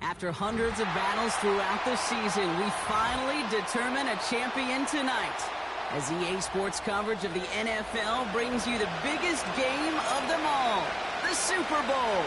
After hundreds of battles throughout the season, we finally determine a champion tonight. As EA Sports coverage of the NFL brings you the biggest game of them all, the Super Bowl.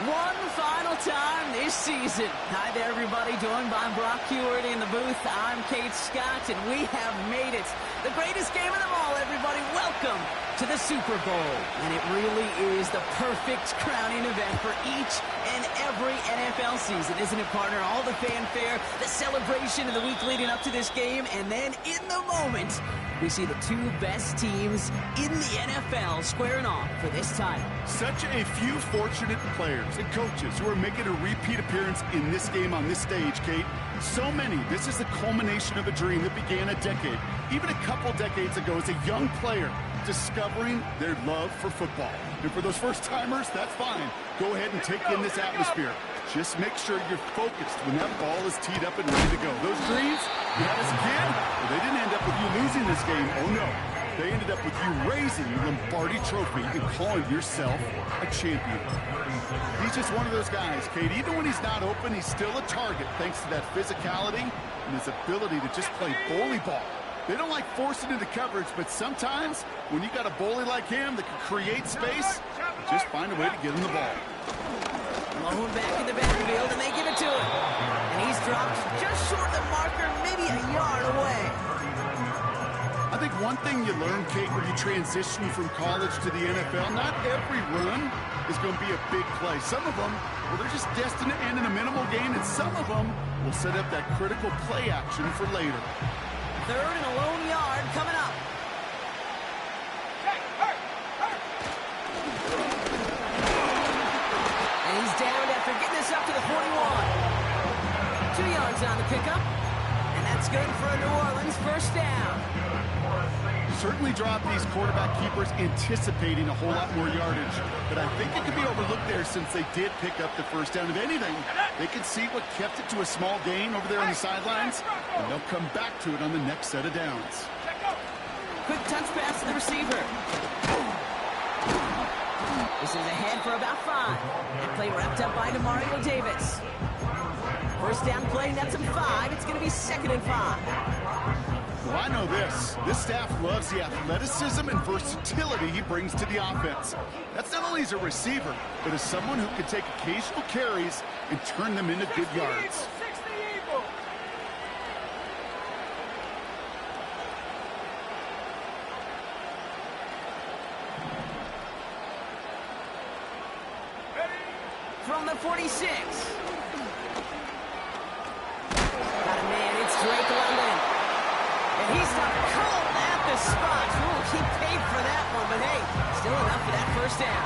One final time this season. Hi there, everybody. Joined by Brock Hewitt in the booth. I'm Kate Scott, and we have made it. The greatest game of them all, everybody. Welcome to the Super Bowl. And it really is the perfect crowning event for each and every NFL season, isn't it, partner? All the fanfare, the celebration of the week leading up to this game, and then in the moment, we see the two best teams in the NFL squaring off for this title. Such a few fortunate players and coaches who are making a repeat appearance in this game on this stage, Kate. So many. This is the culmination of a dream that began a decade, even a couple decades ago, as a young player discovering their love for football. And for those first-timers, that's fine. Go ahead and take in this atmosphere. Just make sure you're focused when that ball is teed up and ready to go. Those dreams you had as a kid, well, they didn't end up with you losing this game. Oh, no. They ended up with you raising the Lombardi Trophy and calling yourself a champion. He's just one of those guys, Kate. Even when he's not open, he's still a target thanks to that physicality and his ability to just play bully ball. They don't like forcing into coverage, but sometimes when you got a bully like him that can create space, just find a way to get him the ball. Low back in the backfield, and they give it to him. And he's dropped just short of the marker, maybe a yard away. I think one thing you learn, Kate, when you transition from college to the NFL, not every run is going to be a big play. Some of them, well, they're just destined to end in a minimal gain, and some of them will set up that critical play action for later. Third and a lone yard coming up. And he's downed after getting this up to the 41. 2 yards on the pickup. And that's good for a New Orleans first down. Certainly drop these quarterback keepers anticipating a whole lot more yardage. But I think it could be overlooked there since they did pick up the first down. If anything, they can see what kept it to a small gain over there on the sidelines, and they'll come back to it on the next set of downs. Quick touch pass to the receiver. This is ahead for about 5. That play wrapped up by Demario Davis. First down play, nets him 5. It's going to be 2nd and 5. Well, I know this. This staff loves the athleticism and versatility he brings to the offense. That's not only as a receiver, but as someone who can take occasional carries and turn them into good yards. From the 46. Got a man, it's Drake London. And he's stopped cold at the spot. Ooh, he paid for that one, but hey, still enough for that first down.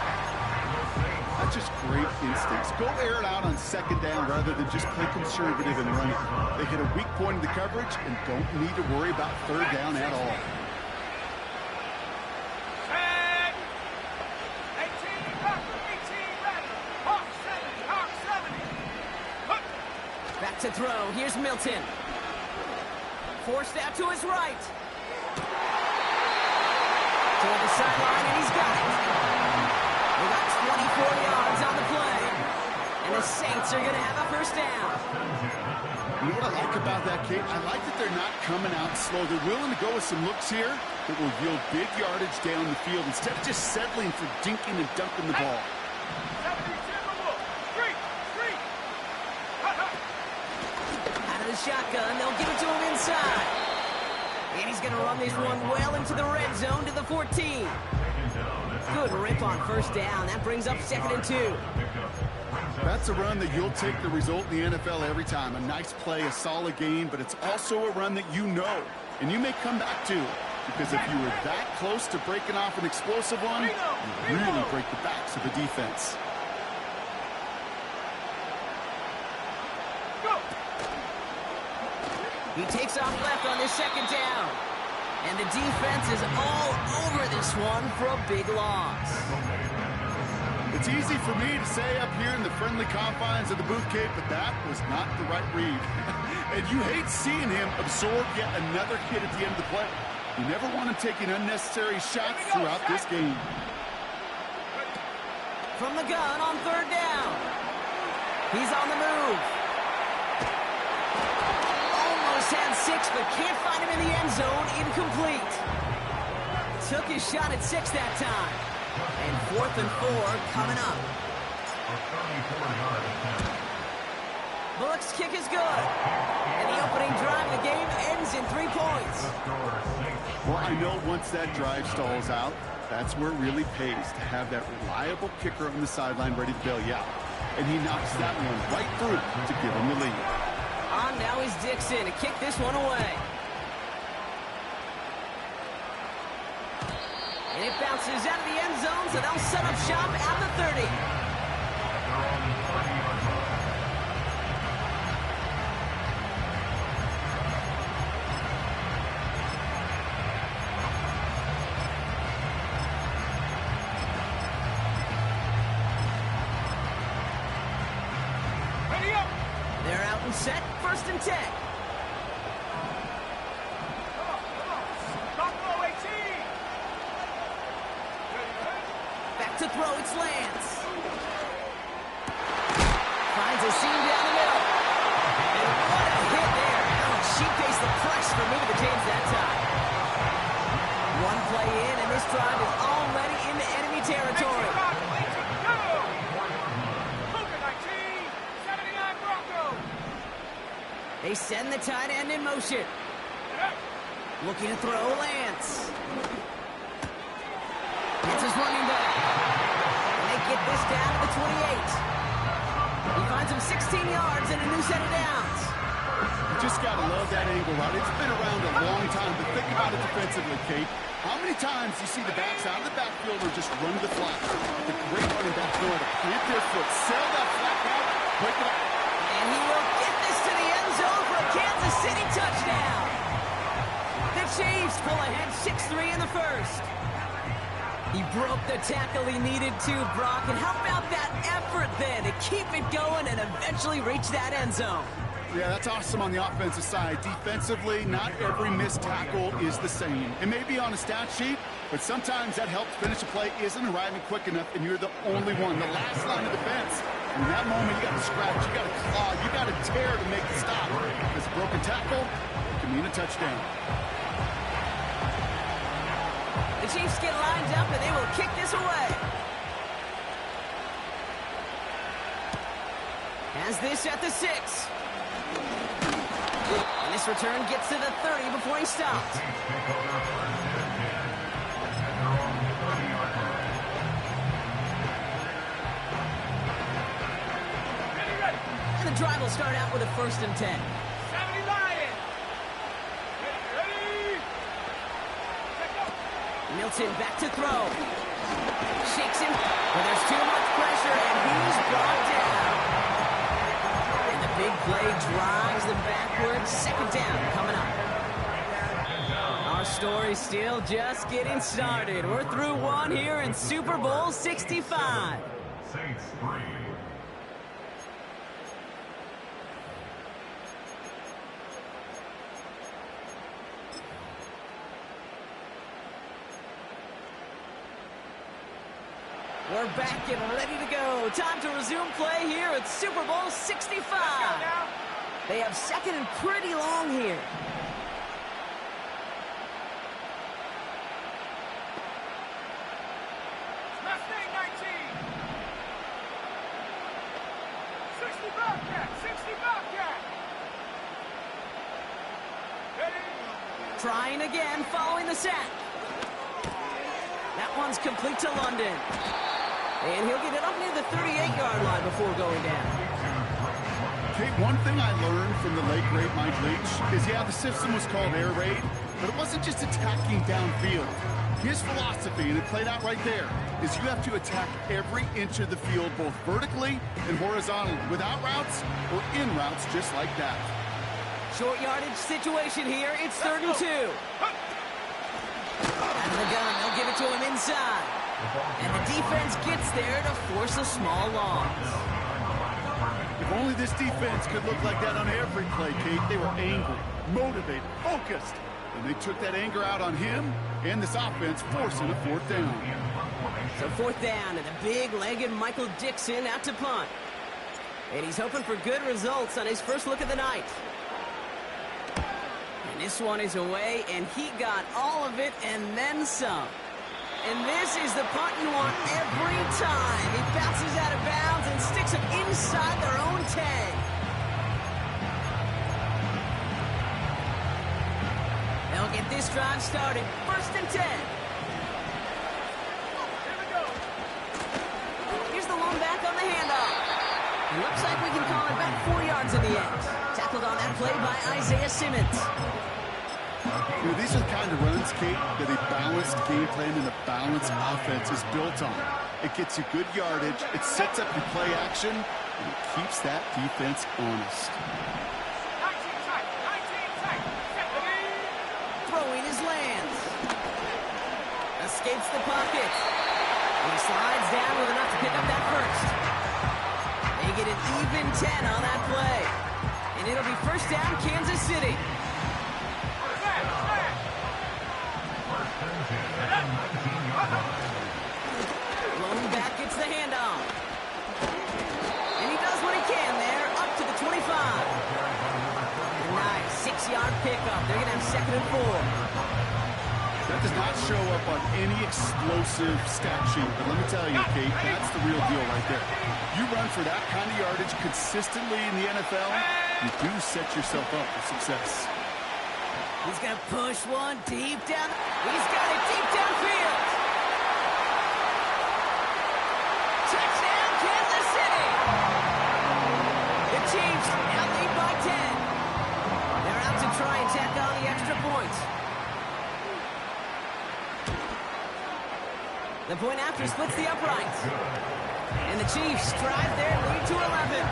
That's just great instincts. Go air it out on 2nd down rather than just play conservative and run it. They hit a weak point in the coverage and don't need to worry about 3rd down at all. Back to throw. Here's Milton. Forced out to his right. Toward the sideline, and he's got it. We got 24 yards on the play. And the Saints are going to have a first down. You know what I like about that, Kate? I like that they're not coming out slow. They're willing to go with some looks here that will yield big yardage down the field instead of just settling for dinking and dunking the ball. Shotgun, they'll give it to him inside. And he's going to run this one well into the red zone to the 14. Good rip on first down. That brings up 2nd and 2. That's a run that you'll take the result in the NFL every time. A nice play, a solid game, but it's also a run that you know, and you may come back to. Because if you were that close to breaking off an explosive one, you really break the backs of the defense. He takes off left on this second down. And the defense is all over this one for a big loss. It's easy for me to say up here in the friendly confines of the booth, Kate, but that was not the right read. And you hate seeing him absorb yet another hit at the end of the play. You never want him taking unnecessary shots throughout this game. From the gun on third down. He's on the move. Almost had 6, but can't find him in the end zone. Incomplete. Took his shot at 6 that time. And 4th and 4 coming up. Bullock's kick is good. And the opening drive of the game ends in 3 points. Well, I know once that drive stalls out, that's where it really pays to have that reliable kicker on the sideline ready to bail you out. And he knocks that one right through to give him the lead. On now is Dixon to kick this one away. And it bounces out of the end zone, so they'll set up shop at the 30. Ready up! They're out and set, 1st and 10. To throw, it's Lance. Finds a seam down the middle. And what a hit there. Ouch, she faced the press for moving the chains that time. One play in, and this drive is already into enemy territory. They send the tight end in motion. Looking to throw, Lance. It's his running back. Get this down to the 28. He finds him 16 yards and a new set of downs. You just got to love that angle route. It's been around a long time, but think about it defensively, Kate. How many times do you see the backs out of the backfield or just run to the flat? The great running back know to plant their foot, sail that flat out, break it up. And he will get this to the end zone for a Kansas City touchdown. The Chiefs pull ahead 6-3 in the first. He broke the tackle he needed to, Brock. And how about that effort then to keep it going and eventually reach that end zone? Yeah, that's awesome on the offensive side. Defensively, not every missed tackle is the same. It may be on a stat sheet, but sometimes that helps finish a play isn't arriving quick enough, and you're the only one, the last line of defense. In that moment, you got to scratch, you got to claw, you got to tear to make the stop. Because a broken tackle can mean a touchdown. The Chiefs get lined up, and they will kick this away. Has this at the 6. And this return gets to the 30 before he stopped. And the drive will start out with a 1st and 10. Milton back to throw. Shakes him, but there's too much pressure, and he's brought down. And the big play drives them backwards. 2nd down coming up. Our story's still just getting started. We're through one here in Super Bowl 65. Saints 3. We're back and ready to go. Time to resume play here at Super Bowl 65. They have 2nd and pretty long here. Mustang 19. 60 Bobcat. 60 Bobcat. Ready? Trying again following the sack. That one's complete to London. And he'll get it up near the 38-yard line before going down. Okay, one thing I learned from the late, great Mike Leach is, yeah, the system was called air raid, but it wasn't just attacking downfield. His philosophy, and it played out right there, is you have to attack every inch of the field, both vertically and horizontally, without routes or in routes just like that. Short yardage situation here. It's 3rd and 2. Out of the gun, they'll give it to him inside. And the defense gets there to force a small loss. If only this defense could look like that on every play, Kate. They were angry, motivated, focused. And they took that anger out on him and this offense, forcing a 4th down. So 4th down, and the big-legged Michael Dixon out to punt. And he's hoping for good results on his first look of the night. And this one is away, and he got all of it and then some. And this is the punt you want every time. He bounces out of bounds and sticks it inside their own 10. They'll get this drive started. 1st and 10. Here's the lone back on the handoff. It looks like we can call it back 4 yards in the end. Tackled on that play by Isaiah Simmons. You know, these are the kind of runs, Kate, that a balanced game plan and a balanced offense is built on. It gets you good yardage, it sets up your play action, and it keeps that defense honest. 19 tight, 19 tight. Throwing his lands. Escapes the pocket. And he slides down with enough to pick up that first. They get an even 10 on that play. And it'll be 1st down, Kansas City. Lone back gets the handoff. And he does what he can there, up to the 25. Nice 6-yard pickup. They're going to have 2nd and 4. That does not show up on any explosive stat sheet, but let me tell you, Kate, that's the real deal right there. You run for that kind of yardage consistently in the NFL, you do set yourself up for success. He's going to push one deep down. He's got it deep downfield. Touchdown, Kansas City. The Chiefs now lead by 10. They're out to try and tack on the extra points. The point after splits the uprights. And the Chiefs drive their lead to 11.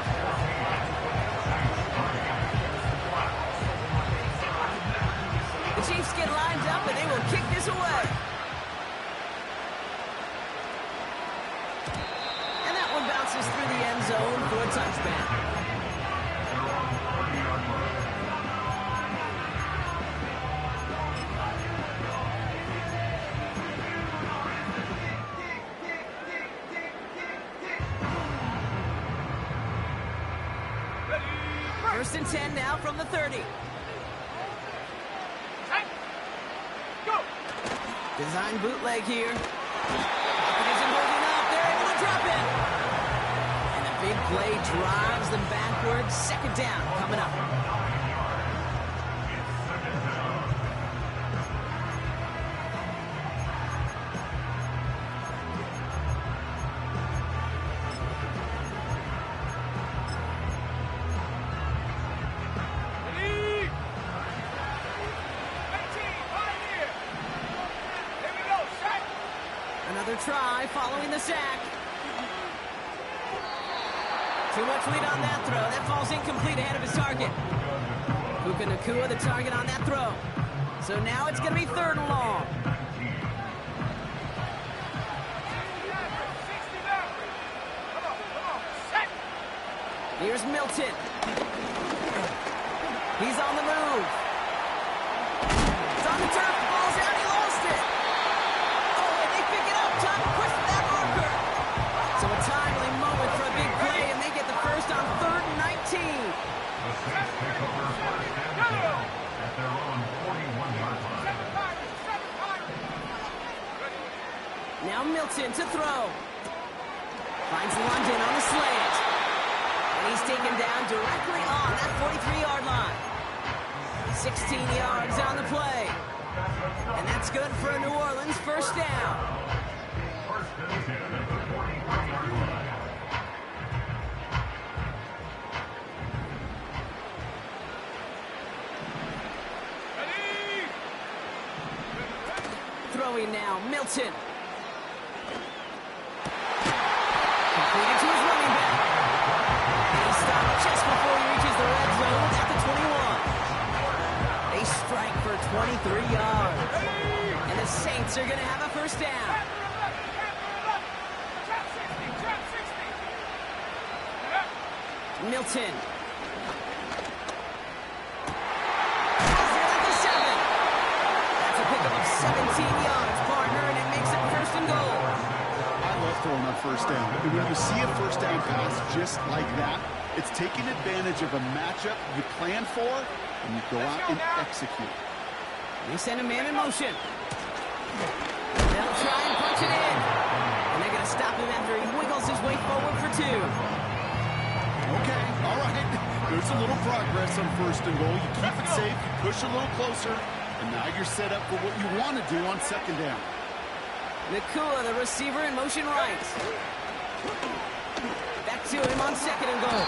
The Chiefs get lined up, and they will kick this away. And that one bounces through the end zone for a touchback. First and 10 now from the 30. Go! Design bootleg here. It isn't holding up. They're able to drop it. And a big play drives them backwards. 2nd down coming up. Another try following the sack. Too much lead on that throw. That falls incomplete ahead of his target. Puka Nacua, the target on that throw. So now it's going to be 3rd and long. Here's Milton. He's on the move. It's on the turf. The ball's out. He lost it. Oh, and they pick it up. Time to push for that marker. So a timely moment for a big play, and they get the first on 3rd and 19. Now Milton to throw. Finds London on the slant. And he's taken down directly on that 43-yard line. 16 yards on the play. And that's good for a New Orleans first down. Throwing now, Milton. Completed to his running back. And he stopped just before he reaches the red zone at the 21. 23 yards. And the Saints are going to have a first down. Milton. At the 7. That's a pickup of 17 yards, partner, and it makes it first and goal. I love throwing on first down. And when you see a first down pass just like that, it's taking advantage of a matchup you plan for, and you go out and execute. They send a man in motion. They'll try and punch it in. And they're going to stop him after he wiggles his way forward for 2. Okay, all right. There's a little progress on first and goal. You keep it safe, you push a little closer, and now you're set up for what you want to do on second down. Nakua, the receiver, in motion right. Back to him on second and goal.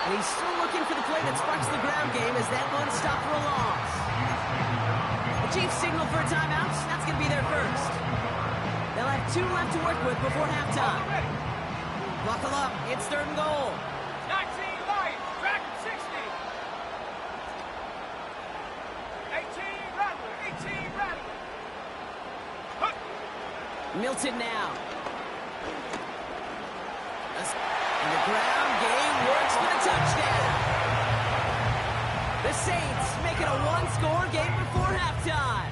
And he's still looking for the play that sparks the ground game as that one stopped for a loss. The Chiefs signal for a timeout. That's going to be their first. They'll have 2 left to work with before halftime. Buckle up. It's third and goal. 19 Lions, Dragon 60. 18 Rattler, 18 Rattler. Milton now. And the ground game works for the touchdown. The Saints make it a 1-score game before halftime.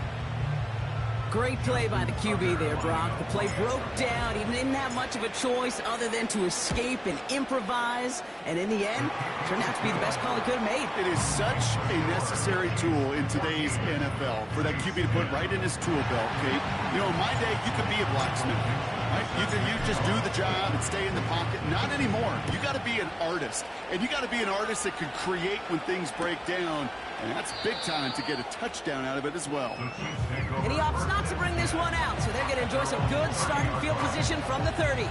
Great play by the QB there, Brock. The play broke down. He didn't have much of a choice other than to escape and improvise. And in the end, it turned out to be the best call he could have made. It is such a necessary tool in today's NFL for that QB to put right in his tool belt, Kate. You know, in my day, you could be a blacksmith, right? You just do the job and stay in the pocket. Not anymore. You got to be an artist. And you got to be an artist that can create when things break down. And that's big time to get a touchdown out of it as well. And he opts not to bring this one out, so they're going to enjoy some good starting field position from the 30.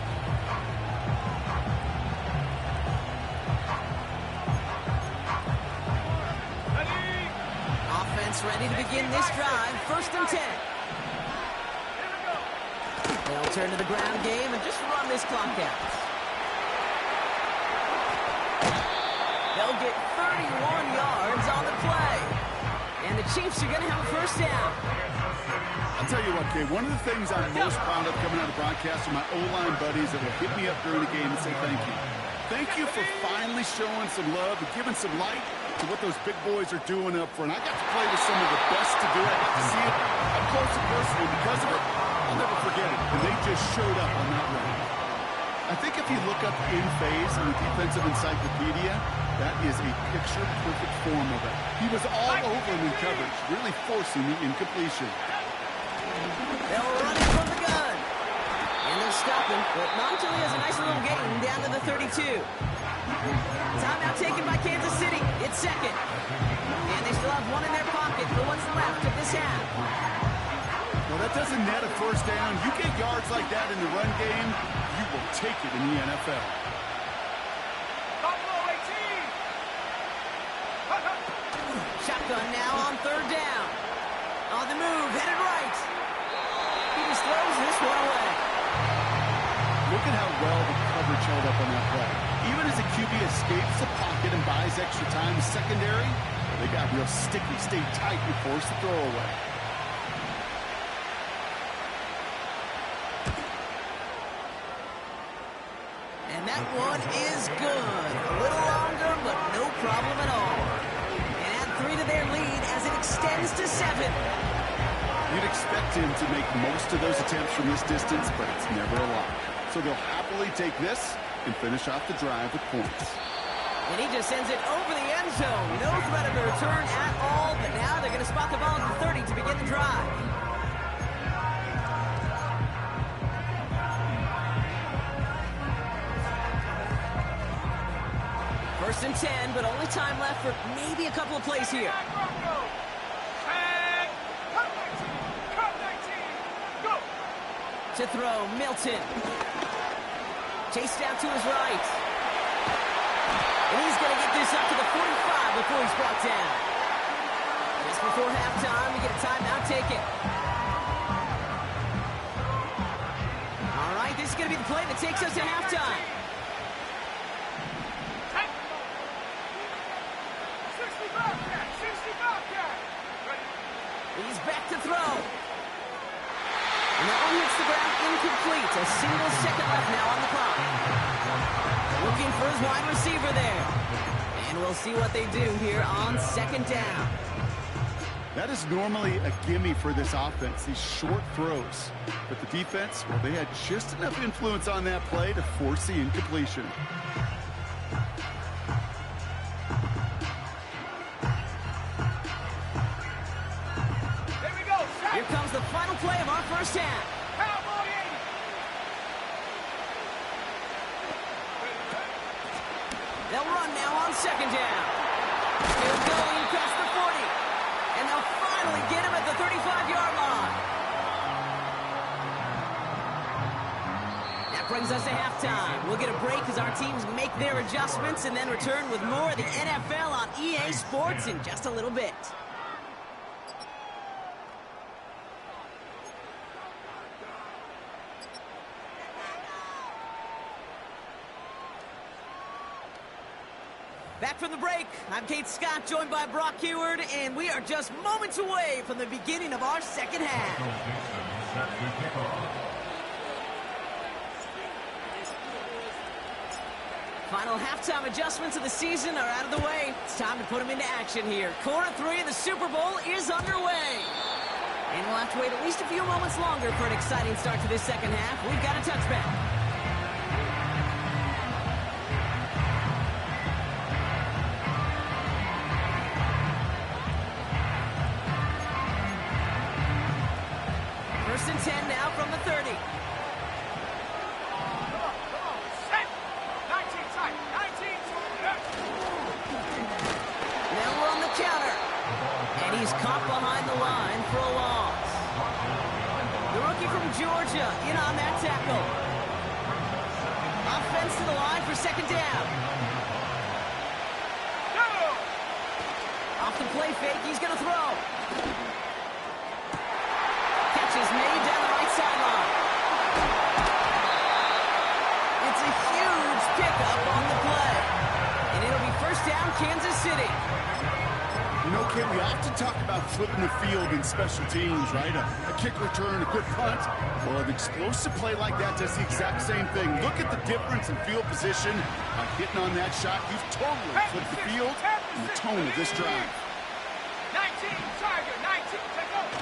Offense ready to begin this drive. First and 10. They'll turn to the ground game and just run this clock out. They'll get 31 yards on the play. And the Chiefs are going to have a first down. I'll tell you what, Kay, one of the things I'm most proud of coming out of the broadcast are my O-line buddies that will hit me up during the game and say thank you. Thank you for finally showing some love and giving some light to what those big boys are doing up front. I got to play with some of the best to do it. I got to see it up close and personal. Because of it, I'll never forget it. And they just showed up on that run. I think if you look up in phase in the defensive encyclopedia, that is a picture-perfect form of it. He was all over him in coverage, really forcing the incompletion. They'll run it from the gun. And they'll stop him, but not until he has a nice little gain down to the 32. Timeout taken by Kansas City. It's second. And they still have one in their pocket for what's left of this half. Well, that doesn't net a first down. You get yards like that in the run game, you will take it in the NFL. Shotgun now on third down. On the move, headed right. He just throws this one away. Look at how well the coverage held up on that play. Even as a QB escapes the pocket and buys extra time secondary, they got real sticky, stayed tight and forced the throw away. And that one is good. A little longer, but no problem at all. And add 3 to their lead as it extends to 7. You'd expect him to make most of those attempts from this distance, but it's never a lot. So they'll happily take this and finish off the drive with points. And he just sends it over the end zone. No threat of a return at all, but now they're going to spot the ball at the 30 to begin the drive. First and 10, but only time left for maybe a couple of plays here. To throw, Milton. Chased down to his right. And he's going to get this up to the 45 before he's brought down. Just before halftime, we get a timeout taken. All right, this is going to be the play that takes us to halftime. 65 catch. Ready? And that one hits the ground incomplete. A single second left now on the clock. Looking for his wide receiver there. And we'll see what they do here on second down. That is normally a gimme for this offense, these short throws. But the defense, well, they had just enough influence on that play to force the incompletion. Here we go. Set. Here comes the final play of our first half. Cowboy 80. They'll run now on second down. Still going past the 40. And they'll finally get him at the 35-yard line. That brings us to halftime. We'll get a break as our teams make their adjustments and then return with more of the NFL on EA Sports in just a little bit. Back from the break, I'm Kate Scott, joined by Brock Heward, and we are just moments away from the beginning of our second half. Final halftime adjustments of the season are out of the way. It's time to put them into action here. Quarter 3 of the Super Bowl is underway. And we'll have to wait at least a few moments longer for an exciting start to this second half. We've got a touchback. First and 10 now from the 30. Come on. Set. 19 tight. 19. Now we're on the counter. And he's caught behind the line for a loss. The rookie from Georgia in on that tackle. Offense to the line for second down. Go. Off the play fake, he's going to throw. Catch is made down the right sideline. It's a huge pickup on the play. And it'll be first down, Kansas City. You know, Ken, we often talk about flipping the field in special teams, right? A kick return, a good punt. Well, an explosive play like that does the exact same thing. Look at the difference in field position. By hitting on that shot, you've totally flipped the field and the tone of this drive. 19. Tiger. 19. Take over.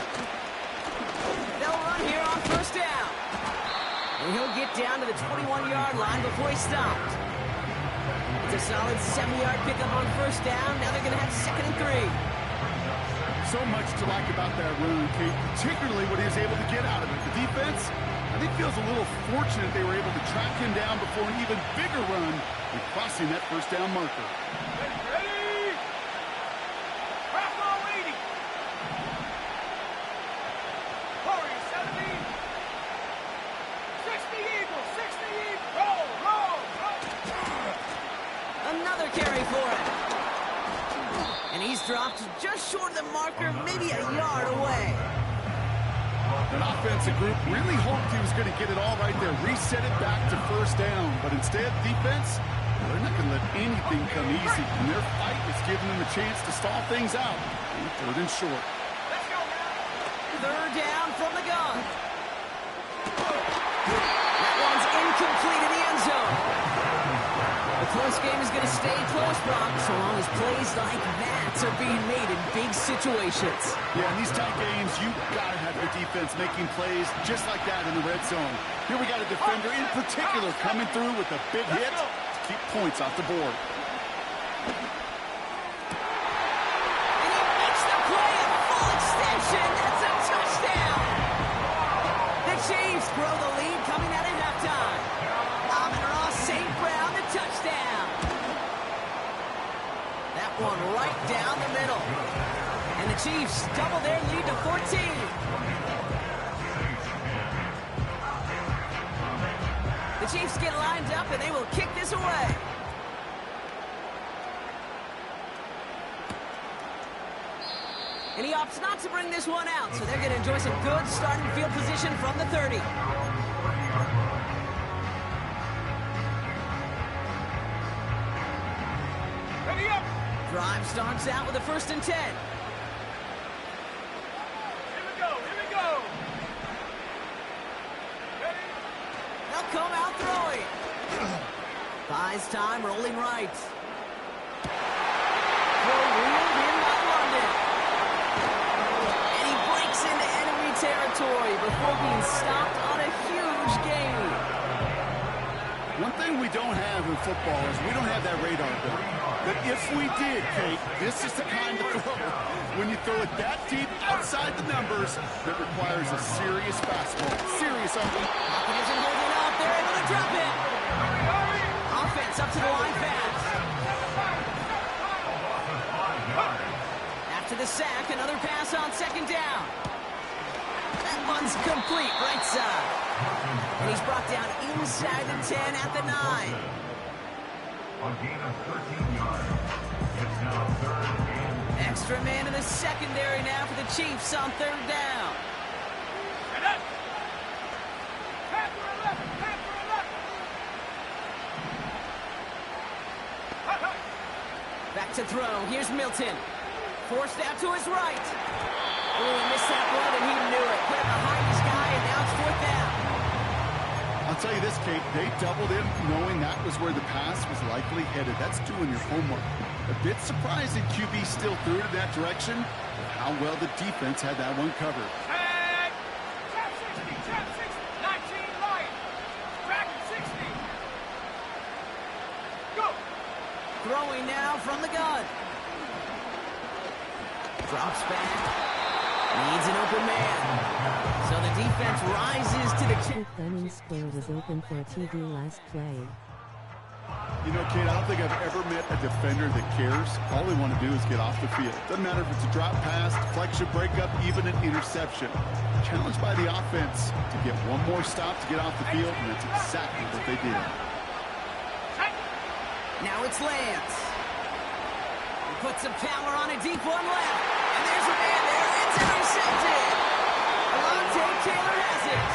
They'll run here on first down. And he'll get down to the 21-yard line before he stopped. It's a solid 7-yard pickup on first down. Now they're going to have second and 3. So much to like about that run, Kate, particularly what he was able to get out of it. The defense, I think, feels a little fortunate they were able to track him down before an even bigger run and crossing that first down marker. Ready. Bravo 80. Warrior 70. 60 Eagles. 60 Eagles. Roll. Another carry for him. And he's dropped just short of the marker, maybe a yard away. An offensive group really hoped he was going to get it all right there, reset it back to first down. But instead, defense, they're not going to let anything come easy. And their fight is giving them a chance to stall things out. Third and short. Let's go now. Third down from the gun. That one's incomplete in the end zone. The close game is going to stay close, Brock, so long as plays like that are being made in big situations. Yeah, in these tight games, you got to have your defense making plays just like that in the red zone. Here we got a defender in particular coming through with a big hit to keep points off the board. And he makes the play at full extension. That's a touchdown. The Chiefs grow the lead coming out of halftime. Amon-Ra St. Brown, the touchdown. That one right down the middle. And the Chiefs double their lead to 14. The Chiefs get lined up and they will kick this away. And he opts not to bring this one out, so they're going to enjoy some good starting field position from the 30. Ready up. Drive starts out with a first and 10. Here we go. come out throwing. Buys time, rolling right. Throw reeled in by London. And he breaks into enemy territory before being stopped on a huge gain. One thing we don't have in football is we don't have that radar gun. But if we did, Kate, this is the kind of throw. When you throw it that deep outside the numbers, that requires a serious fastball. Serious, Uncle. Hopkins isn't holding up. They're able to drop it. Offense up to the line fast. After the sack, another pass on second down. That one's complete, right side. And he's brought down inside the 10 at the 9. A gain of 13 yards. It's now third and... Extra man in the secondary now for the Chiefs on third down. Back to throw. Here's Milton. Forced out to his right. Oh, he missed that one, and he knew it. Put it behind his guy, and now it's fourth down. I'll tell you this, Kate, they doubled him knowing that was where the pass was likely headed. That's doing your homework. A bit surprising QB still threw it in that direction, but how well the defense had that one covered. Tag! Trap 60, 19 Lions. Track 60. Go! Throwing now from the gun. Drops back. Needs an open man. So the defense rises to the chip. Dunning square was open for a TD last play. You know, Kate, I don't think I've ever met a defender that cares. All they want to do is get off the field. Doesn't matter if it's a drop pass, deflection, breakup, even an interception. Challenged by the offense to get one more stop to get off the field, and that's exactly what they did. Now it's Lance. He puts some power on a deep one left. And there's a man there. It's intercepted. Alontae Taylor has it.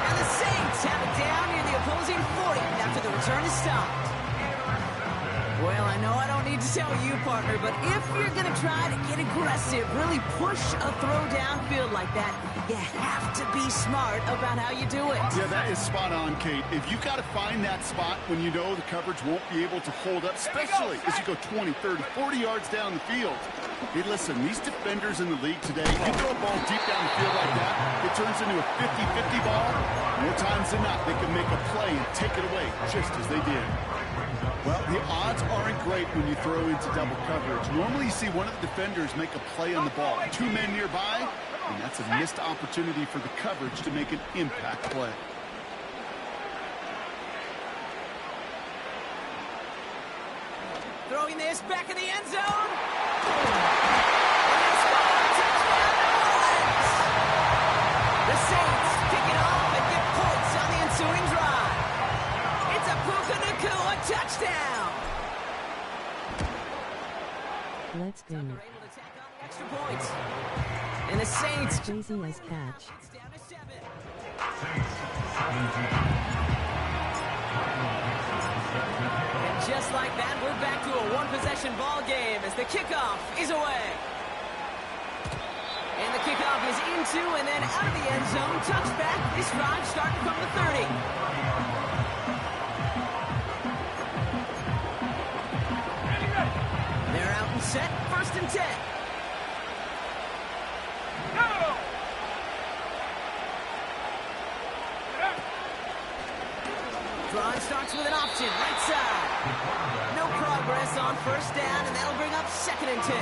And the Saints have it down near the opposing 40 after the return is stopped. Well, I know I don't need to tell you, partner, but if you're going to try to get aggressive, really push a throw downfield like that, you have to be smart about how you do it. Yeah, that is spot on, Kate. If you've got to find that spot when you know the coverage won't be able to hold up, especially as you go 20, 30, 40 yards down the field. Hey, listen, these defenders in the league today, you throw a ball deep down the field like that, it turns into a 50-50 ball. More times than not, they can make a play and take it away, just as they did. Well, the odds aren't great when you throw into double coverage. Normally you see one of the defenders make a play on the ball. Two men nearby, and that's a missed opportunity for the coverage to make an impact play. Throwing this back in the end zone. And it's gone. Touchdown, New Orleans. The Saints pick it off and get points on the ensuing drive. It's a Puka Nacua touchdown. Let's go. They're able to tack on the extra points. And the Saints Crazy nice catch. it's down to 7. And just like that, we're back to a one-possession ball game as the kickoff is away. And the kickoff is into and then out of the end zone. Touchback. This drive starting from the 30. They're out and set. First and 10. Go! Drive starts with an option. Right side. No progress on first down, and that'll bring up second and 10.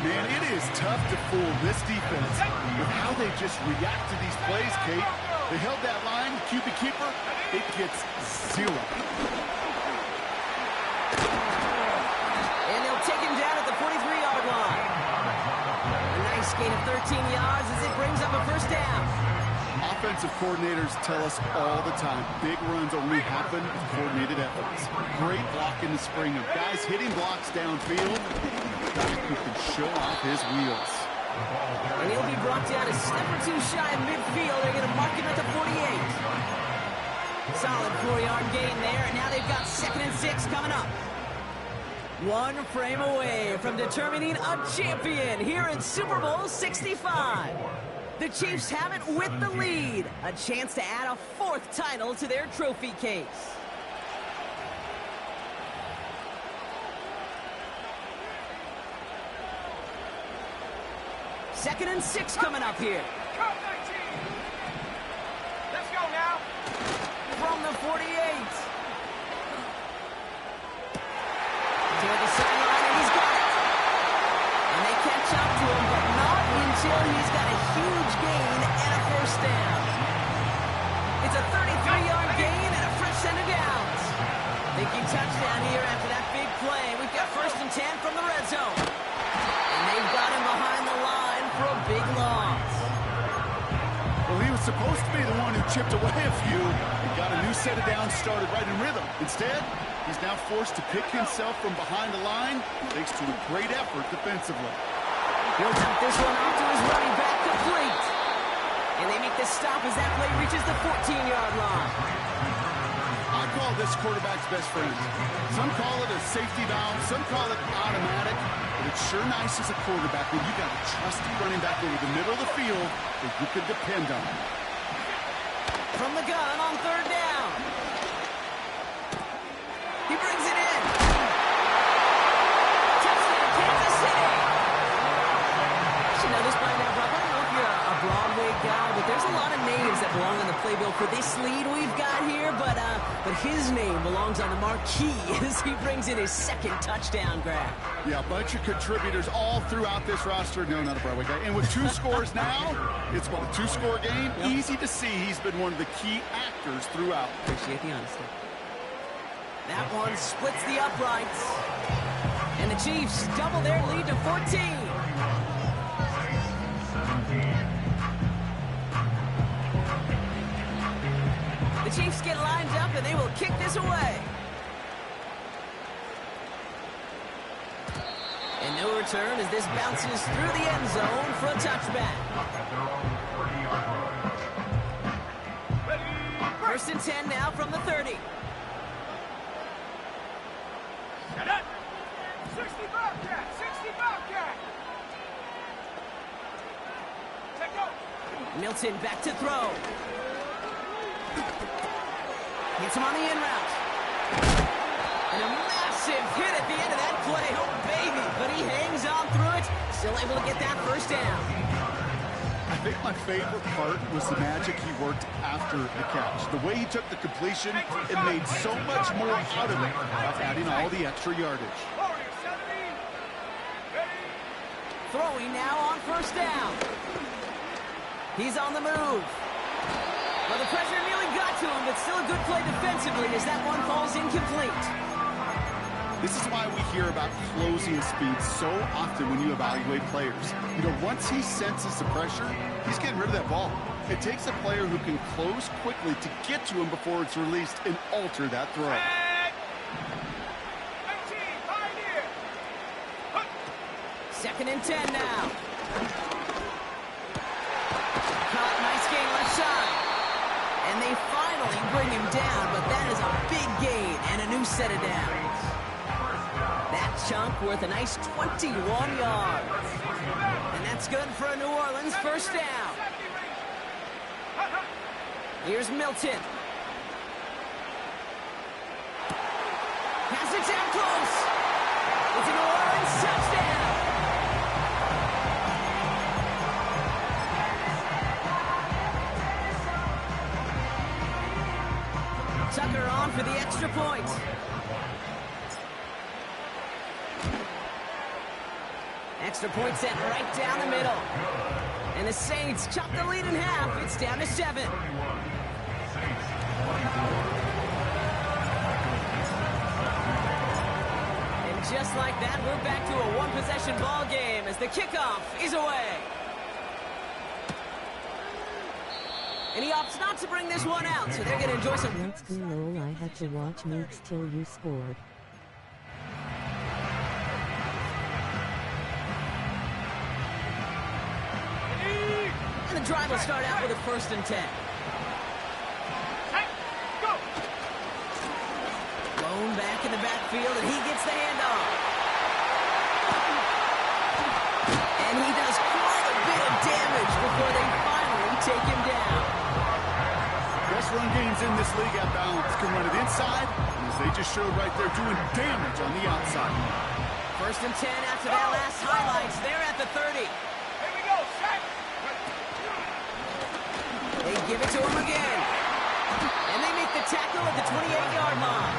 Man, it is tough to fool this defense with how they just react to these plays, Kate. They held that line, QB keeper, it gets 0. And they'll take him down at the 43-yard line. A nice gain of 13 yards as it brings up a first down. Offensive coordinators tell us all the time, big runs only happen with coordinated efforts. Great block in the spring of guys hitting blocks downfield, guy who can show off his wheels. And he'll be brought down a step or two shy of midfield. They're going to mark him at the 48. Solid 4-yard gain there, and now they've got second and 6 coming up. One frame away from determining a champion here in Super Bowl 65. The Chiefs have it with the lead. A chance to add a fourth title to their trophy case. Second and 6 coming up here. Come 19. Let's go now. From the 48. Toward the sideline, and he's got it. And they catch up to him, but not until he's got a huge gain and a first down. It's a 33-yard gain and a fresh set of downs. Thinking touchdown here after that big play. We've got first and 10 from the red zone. And they've got him behind the line for a big loss. Well, he was supposed to be the one who chipped away a few and got a new set of downs started right in rhythm. Instead, he's now forced to pick himself from behind the line thanks to a great effort defensively. He'll dump this one off to his running back, complete. And they make the stop as that play reaches the 14-yard line. I call this quarterback's best friend. Some call it a safety valve, some call it automatic, but it's sure nice as a quarterback when you got a trusty running back over the middle of the field that you can depend on. From the gun on third down. He brings it in. Touchdown, Kansas City. You should know this by now, Brock. I don't know if you're a Broadway guy, but there's a lot of names that belong on the playbill for this lead we've got here, but his name belongs on the marquee as he brings in his second touchdown grab. Yeah, a bunch of contributors all throughout this roster. No, not a Broadway guy. And with 2 scores now, it's what, a 2-score game? Yep. Easy to see he's been one of the key actors throughout. Appreciate the honesty. That one splits the uprights. And the Chiefs double their lead to 14. The Chiefs get lined up and they will kick this away. And no return as this bounces through the end zone for a touchback. First and 10 now from the 30. Set up. 60 Bobcat. 60 Bobcat. Take go. Milton back to throw. Gets him on the in route. And a massive hit at the end of that play. Oh, baby. But he hangs on through it. Still able to get that first down. I think my favorite part was the magic he worked after the catch. The way he took the completion and made so much more out of it by adding all the extra yardage. 40, 70. Ready. Throwing now on first down. He's on the move. Well, the pressure nearly got to him, but still a good play defensively as that one falls incomplete. This is why we hear about closing speed so often when you evaluate players. You know, once he senses the pressure, he's getting rid of that ball. It takes a player who can close quickly to get to him before it's released and alter that throw. 19, pioneer. Second and 10 now. Caught, nice gain left side. And they finally bring him down, but that is a big gain and a new set of downs. That chunk worth a nice 21 yards. And that's good for a New Orleans first down. Here's Milton. Pass it down close. It's a New Orleans touchdown. Tucker on for the extra point. Extra point set right down the middle. And the Saints chop the lead in half. It's down to 7. And just like that, we're back to a one-possession ball game as the kickoff is away. And he opts not to bring this one out, so they're going to enjoy some... That's cool, lol. I had to watch Meeks till you scored. And the drive will start out with a first and 10. Hey, go. Lone back in the backfield, and he gets the handoff. And he does quite a bit of damage before they finally teams in this league at balance can run it inside, and as they just showed right there, doing damage on the outside. 1st and 10 after that last highlights. They're at the 30. Here we go, set. They give it to him again. And they make the tackle at the 28-yard line.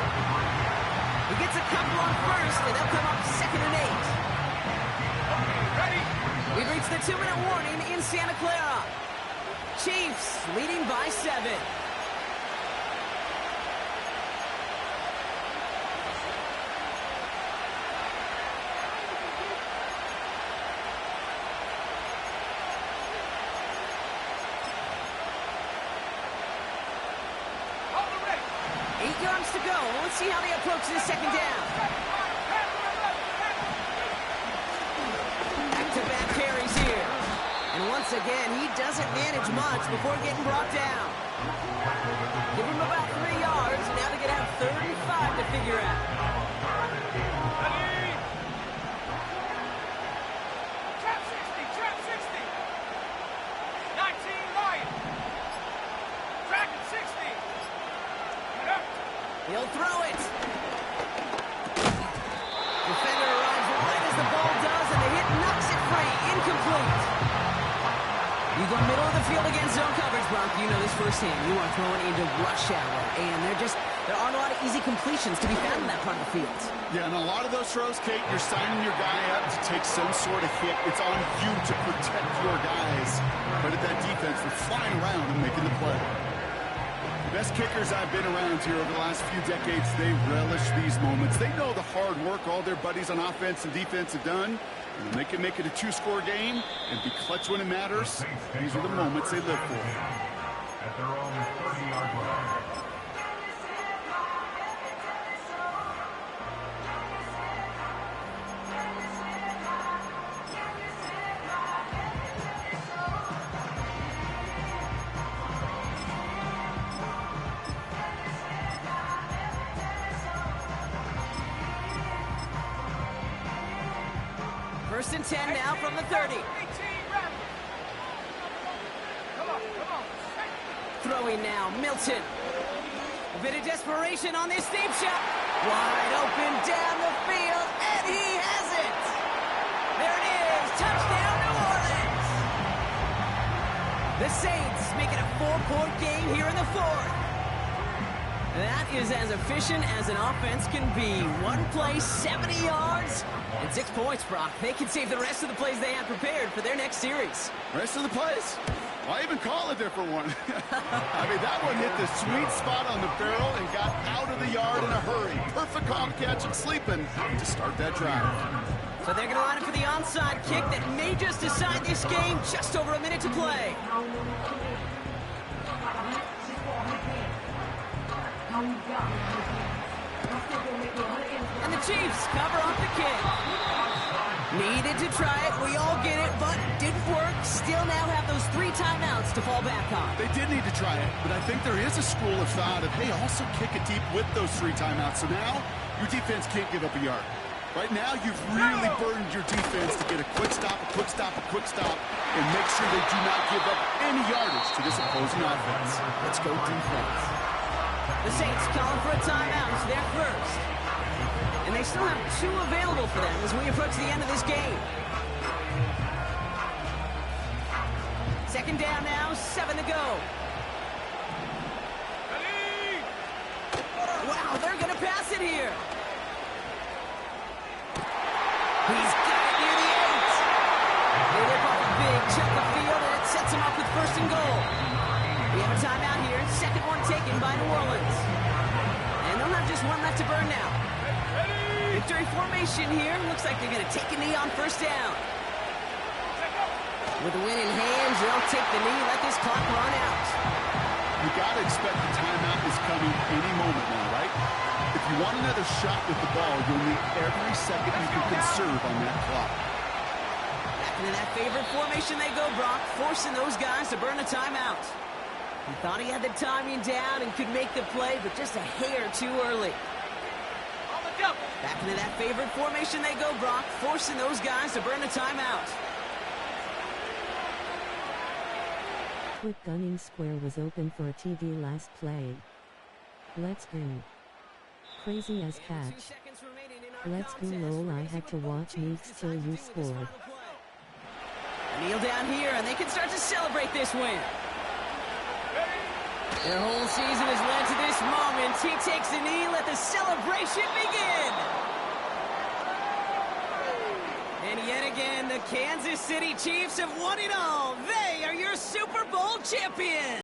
He gets a couple on first, and they'll come up 2nd and 8. Ready? We've reached the 2-minute warning in Santa Clara. Chiefs leading by 7. Hold the ready. 8 yards to go. Let's see how they approach this 2nd down. Back-to-back carries here. And once again, he doesn't manage much before getting brought down. Give him about 3 yards, and now they're going to have 3rd and 5 to figure out. Ready? Trap 60, trap 60. 19 Lion. Track at 60. Get up. He'll throw it. Defender arrives right as the ball does, and the hit knocks it free. Incomplete. You go middle of the field against zone coverage, Brock. You know this firsthand. You are throwing into rush hour, and there aren't a lot of easy completions to be found in that part of the field. Yeah, and a lot of those throws, Kate, you're signing your guy up to take some sort of hit. It's on you to protect your guys. Credit that defense for flying around and making the play. The best kickers I've been around here over the last few decades, they relish these moments. They know the hard work all their buddies on offense and defense have done. And when they can make it a 2-score game and be clutch when it matters, these are the moments they live for. At their own 30-yard line. First and 10 now from the 30. 18 ready. Come on, come on. Throwing now, Milton. A bit of desperation on this deep shot. Wide open down the field, and he has it. There it is, touchdown New Orleans. The Saints make it a 4-point game here in the 4th. That is as efficient as an offense can be. One play, 70 yards, and 6 points, Brock. They can save the rest of the plays they have prepared for their next series. Rest of the plays? Why even call a different one? I mean, that one hit the sweet spot on the barrel and got out of the yard in a hurry. Perfect call to catch him sleeping to start that drive. So they're going to line up for the onside kick that may just decide this game. Just over a minute to play. And the Chiefs cover up the kick. Needed to try it. We all get it, but didn't work. Still now have those 3 timeouts to fall back on. They did need to try it, but I think there is a school of thought of, hey, also kick it deep with those 3 timeouts. So now your defense can't give up a yard. Right now, you've really burdened your defense to get a quick stop, a quick stop, a quick stop, and make sure they do not give up any yardage to this opposing offense. Let's go defense. The Saints calling for a timeout. It's their first. And they still have 2 available for them as we approach the end of this game. 2nd down now, 7 to go. Ready? Wow, they're going to pass it here. He's got it near the 8. They rip off a big chunk of field, and it sets him up with 1st and goal. We have a timeout here. 2nd one taken by New Orleans. And they'll have just 1 left to burn now. Victory formation here. Looks like they're going to take a knee on 1st down. With the win in hand, they'll take the knee, let this clock run out. You got to expect the timeout is coming any moment now, right? If you want another shot with the ball, you'll need every second you can conserve on that clock. Back into that favorite formation they go, Brock, forcing those guys to burn a timeout. He thought he had the timing down and could make the play, but just a hair too early. On the double. Back into that favorite formation they go, Brock, forcing those guys to burn a timeout. Quick gunning square was open for a TD last play. Let's go. Crazy as catch. Let's go lol, I had to watch Meeks till you scored. Kneel down here and they can start to celebrate this win. Their whole season has led to this moment. He takes the knee, let the celebration begin. And yet again, the Kansas City Chiefs have won it all. They are your Super Bowl champions.